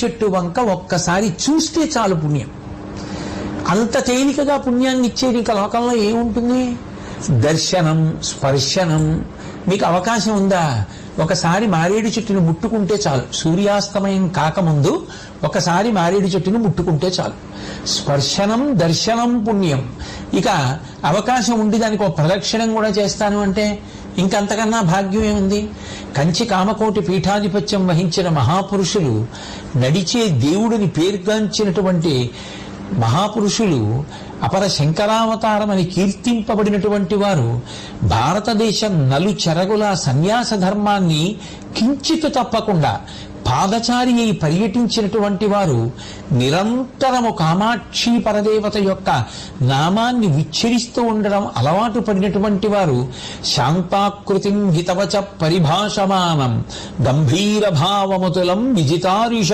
చెట్టు వంక ఒక్కసారి చూస్తే చాలు పుణ్యం. అంత తేలికగా పుణ్యాన్ని ఇచ్చేది ఇంకా లోకంలో ఏముంటుంది? దర్శనం, స్పర్శనం. మీకు అవకాశం ఉందా? ఒకసారి మారేడు చెట్టును ముట్టుకుంటే చాలు. సూర్యాస్తమయం కాకముందు ఒకసారి మారేడు చెట్టును ముట్టుకుంటే చాలు. స్పర్శనం, దర్శనం పుణ్యం. ఇక అవకాశం ఉండి దానికి ఒక ప్రదక్షిణం కూడా చేస్తాను అంటే ఇంకంతకన్నా భాగ్యం ఏముంది? కంచి కామకోటి పీఠాధిపత్యం వహించిన మహాపురుషులు, నడిచే దేవుడిని పేర్గాంచినటువంటి మహాపురుషులు, అపర శంకరావతారం అని కీర్తింపబడినటువంటి వారు భారతదేశం నలుచెరగుల సన్యాస ధర్మాన్ని కించిత్ తప్పకుండా పాదచారి అయి పర్యటించినటువంటి వారు నిరంతరము కామాక్షి పరదేవత యొక్క నామాన్ని ఉచ్చరిస్తూ ఉండడం అలవాటు పడినటువంటి వారు శాంతాకృతిం హితవచ పరిభాషమానం గంభీర భావముతులం విజితారిష